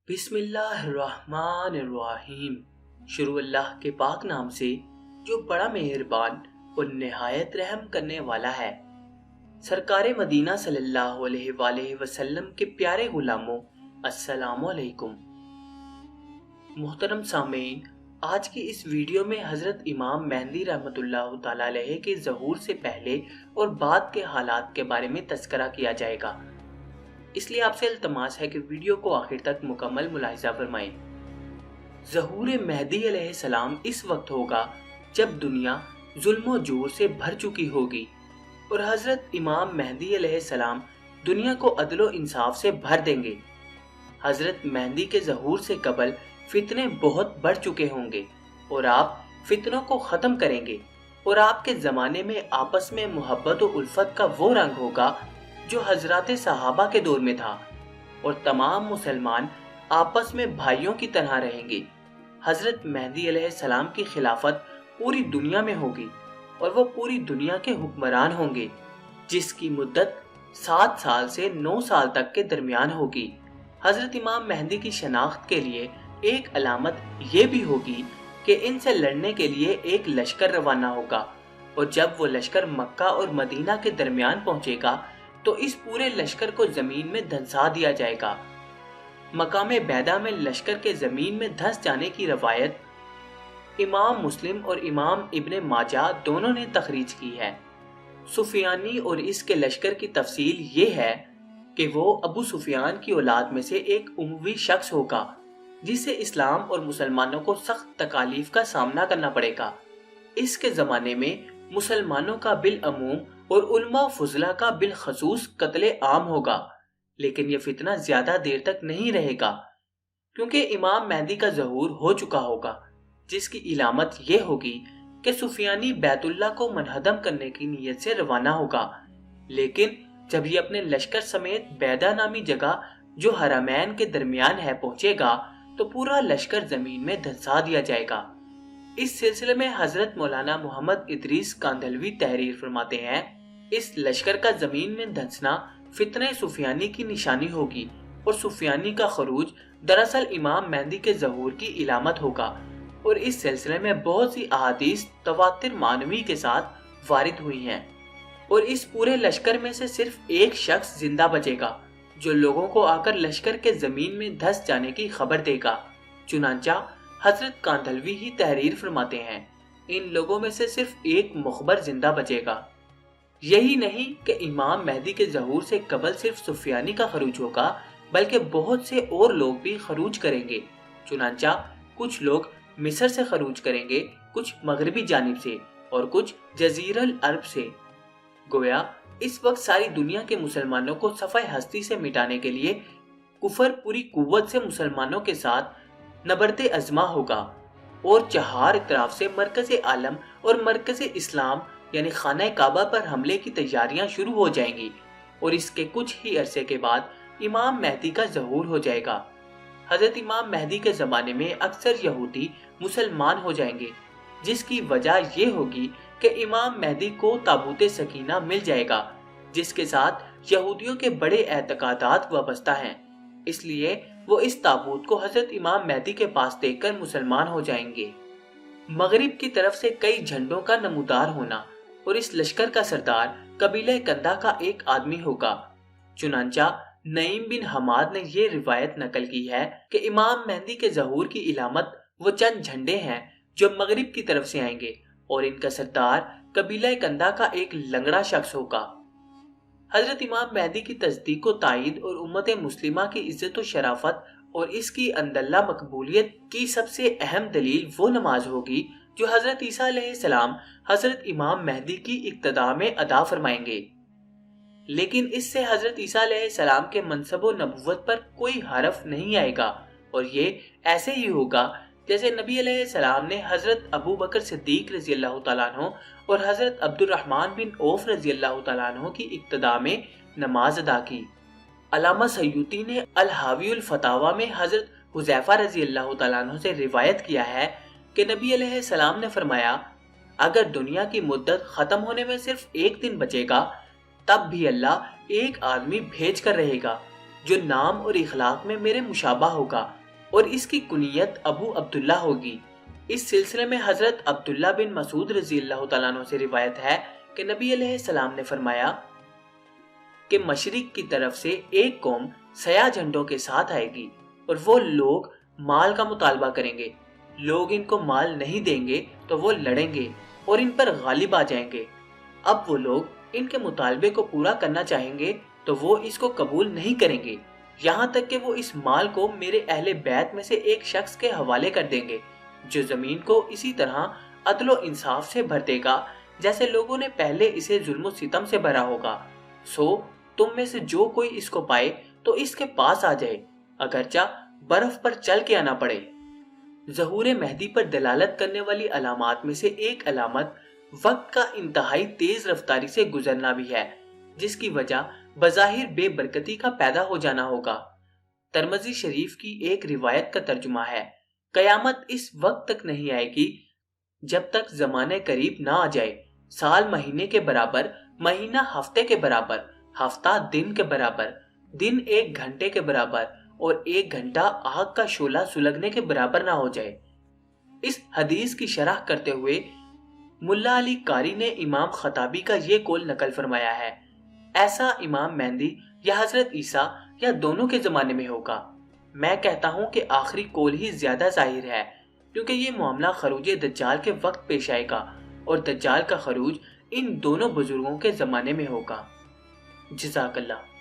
بسم اللہ الرحمن الرحیم۔ شروع اللہ کے پاک نام سے جو بڑا مہربان اور نہایت رحم کرنے والا ہے۔ سرکار مدینہ صلی اللہ علیہ وآلہ وسلم کے پیارے غلاموں، السلام علیکم۔ محترم سامعین، آج کی اس ویڈیو میں حضرت امام مہدی رحمۃ اللہ تعالی علیہ کے ظہور سے پہلے اور بعد کے حالات کے بارے میں تذکرہ کیا جائے گا، اس لیے آپ سے التماس ہے کہ ویڈیو کو آخر تک مکمل ملاحظہ فرمائیں۔ ظہور مہدی علیہ السلام اس وقت ہوگا جب دنیا ظلم و جور سے بھر چکی ہوگی اور حضرت امام مہدی علیہ السلام دنیا کو عدل و انصاف سے بھر دیں گے۔ حضرت مہدی کے ظہور سے قبل فتنے بہت بڑھ چکے ہوں گے اور آپ فتنوں کو ختم کریں گے، اور آپ کے زمانے میں آپس میں محبت و الفت کا وہ رنگ ہوگا جو حضرات صحابہ کے دور میں تھا، اور تمام مسلمان آپس میں بھائیوں کی طرح رہیں گے۔ حضرت مہدی علیہ السلام کی خلافت پوری دنیا میں ہوگی اور وہ پوری دنیا کے حکمران ہوں گے، جس کی مدت 7 سال سے 9 سال تک کے درمیان ہوگی۔ حضرت امام مہدی کی شناخت کے لیے ایک علامت یہ بھی ہوگی کہ ان سے لڑنے کے لیے ایک لشکر روانہ ہوگا، اور جب وہ لشکر مکہ اور مدینہ کے درمیان پہنچے گا تو اس پورے لشکر کو زمین میں دھنسا دیا جائے گا۔ مقام بیدہ میں لشکر کے زمین میں دھنس جانے کی روایت امام مسلم اور امام ابن ماجہ دونوں نے تخریج کی ہے۔ سفیانی اور اس کے لشکر کی تفصیل یہ ہے کہ وہ ابو سفیان کی اولاد میں سے ایک اموی شخص ہوگا جسے اسلام اور مسلمانوں کو سخت تکالیف کا سامنا کرنا پڑے گا۔ اس کے زمانے میں مسلمانوں کا بالعموم اور علماء فضلہ کا بالخصوص قتل عام ہوگا، لیکن یہ فتنہ زیادہ دیر تک نہیں رہے گا کیونکہ امام مہدی کا ظہور ہو چکا ہوگا، جس کی علامت یہ ہوگی کہ سفیانی بیت اللہ کو منہدم کرنے کی نیت سے روانہ ہوگا، لیکن جب یہ اپنے لشکر سمیت بیدہ نامی جگہ جو حرمین کے درمیان ہے پہنچے گا تو پورا لشکر زمین میں دھنسا دیا جائے گا۔ اس سلسلے میں حضرت مولانا محمد ادریس کاندھلوی تحریر فرماتے ہیں، اس لشکر کا زمین میں دھنسنا فتنہ سفیانی کی نشانی ہوگی، اور سفیانی کا خروج دراصل امام مہدی کے ظہور کی علامت ہوگا، اور اس سلسلے میں بہت سی احادیث تواتر معنوی کے ساتھ وارد ہوئی ہیں، اور اس پورے لشکر میں سے صرف ایک شخص زندہ بچے گا جو لوگوں کو آ کر لشکر کے زمین میں دھس جانے کی خبر دے گا۔ چنانچہ حضرت کاندھلوی ہی تحریر فرماتے ہیں، ان لوگوں میں سے صرف ایک مخبر زندہ بچے گا۔ یہی نہیں کہ امام مہدی کے ظہور سے قبل صرف سفیانی کا خروج ہوگا، بلکہ بہت سے اور لوگ بھی خروج کریں گے۔ چنانچہ کچھ لوگ مصر سے خروج کریں گے، کچھ مغربی جانب سے اور کچھ جزیرہ العرب سے۔ گویا اس وقت ساری دنیا کے مسلمانوں کو صفحہ ہستی سے مٹانے کے لیے کفر پوری قوت سے مسلمانوں کے ساتھ نبرد ازما ہوگا، اور چہار اطراف سے مرکز عالم اور مرکز اسلام یعنی خانہ کعبہ پر حملے کی تیاریاں شروع ہو جائیں گی، اور اس کے کچھ ہی عرصے کے بعد امام مہدی کا ظہور ہو جائے گا۔ حضرت امام مہدی کے زمانے میں اکثر یہودی مسلمان ہو جائیں گے، جس کی وجہ یہ ہوگی کہ امام مہدی کو تابوت سکینہ مل جائے گا، جس کے ساتھ یہودیوں کے بڑے اعتقادات وابستہ ہیں، اس لیے وہ اس تابوت کو حضرت امام مہدی کے پاس دیکھ کر مسلمان ہو جائیں گے۔ مغرب کی طرف سے کئی جھنڈوں کا نمودار ہونا، اور اس لشکر کا سردار قبیلہ کندہ کا ایک آدمی ہوگا۔ چنانچہ نعیم بن حماد نے یہ روایت نقل کی ہے کہ امام مہدی کے ظہور کی علامت وہ چند جھنڈے ہیں جو مغرب کی طرف سے آئیں گے، اور ان کا سردار قبیلہ کندہ کا ایک لنگڑا شخص ہوگا۔ حضرت امام مہدی کی تصدیق و تائید اور امت مسلمہ کی عزت و شرافت اور اس کی اندلہ مقبولیت کی سب سے اہم دلیل وہ نماز ہوگی جو حضرت عیسیٰ علیہ السلام حضرت امام مہدی کی اقتداء میں ادا فرمائیں گے، لیکن اس سے حضرت عیسیٰ علیہ السلام کے منصب و نبوت پر کوئی حرف نہیں آئے گا، اور یہ ایسے ہی ہوگا جیسے نبی علیہ السلام نے حضرت ابو بکر صدیق رضی اللہ تعالیٰ عنہ اور حضرت عبد الرحمن بن عوف رضی اللہ تعالیٰ عنہ کی اقتداء میں نماز ادا کی۔ علامہ سیوطی نے الحاوی الفتاوی میں حضرت حذیفہ رضی اللہ تعالیٰ عنہ سے روایت کیا ہے کہ نبی علیہ السلام نے فرمایا، اگر دنیا کی مدت ختم ہونے میں صرف ایک دن بچے گا تب بھی اللہ ایک آدمی بھیج کر رہے گا جو نام اور اخلاق میں میرے مشابہ ہوگا اور اس کی کنیت ابو عبداللہ ہوگی۔ اس سلسلے میں حضرت عبداللہ بن مسعود رضی اللہ تعالیٰ عنہ سے روایت ہے کہ نبی علیہ السلام نے فرمایا کہ مشرق کی طرف سے ایک قوم سیاہ جھنڈوں کے ساتھ آئے گی اور وہ لوگ مال کا مطالبہ کریں گے۔ لوگ ان کو مال نہیں دیں گے تو وہ لڑیں گے اور ان پر غالب آ جائیں گے۔ اب وہ لوگ ان کے مطالبے کو پورا کرنا چاہیں گے تو وہ اس کو قبول نہیں کریں گے، یہاں تک کہ وہ اس مال کو میرے اہل بیت میں سے ایک شخص کے حوالے کر دیں گے جو زمین کو اسی طرح عدل و انصاف سے بھر دے گا جیسے لوگوں نے پہلے اسے ظلم و ستم سے بھرا ہوگا۔ سو تم میں سے جو کوئی اس کو پائے تو اس کے پاس آ جائے، اگرچہ برف پر چل کے آنا پڑے۔ ظہور مہدی پر دلالت کرنے والی علامات میں سے ایک علامت وقت کا انتہائی تیز رفتاری سے گزرنا بھی ہے، جس کی وجہ بظاہر بے برکتی کا پیدا ہو جانا ہوگا۔ ترمذی شریف کی ایک روایت کا ترجمہ ہے، قیامت اس وقت تک نہیں آئے گی جب تک زمانے قریب نہ آ جائے، سال مہینے کے برابر، مہینہ ہفتے کے برابر، ہفتہ دن کے برابر، دن ایک گھنٹے کے برابر اور ایک گھنٹہ آگ کا شعلہ سلگنے کے برابر نہ ہو جائے۔ اس حدیث کی شرح کرتے ہوئے ملا علی قاری نے امام خطابی کا یہ قول نقل فرمایا ہے، ایسا امام مہدی یا حضرت عیسیٰ یا دونوں کے زمانے میں ہوگا۔ میں کہتا ہوں کہ آخری قول ہی زیادہ ظاہر ہے، کیونکہ یہ معاملہ خروج دجال کے وقت پیش آئے گا اور دجال کا خروج ان دونوں بزرگوں کے زمانے میں ہوگا۔ جزاک اللہ۔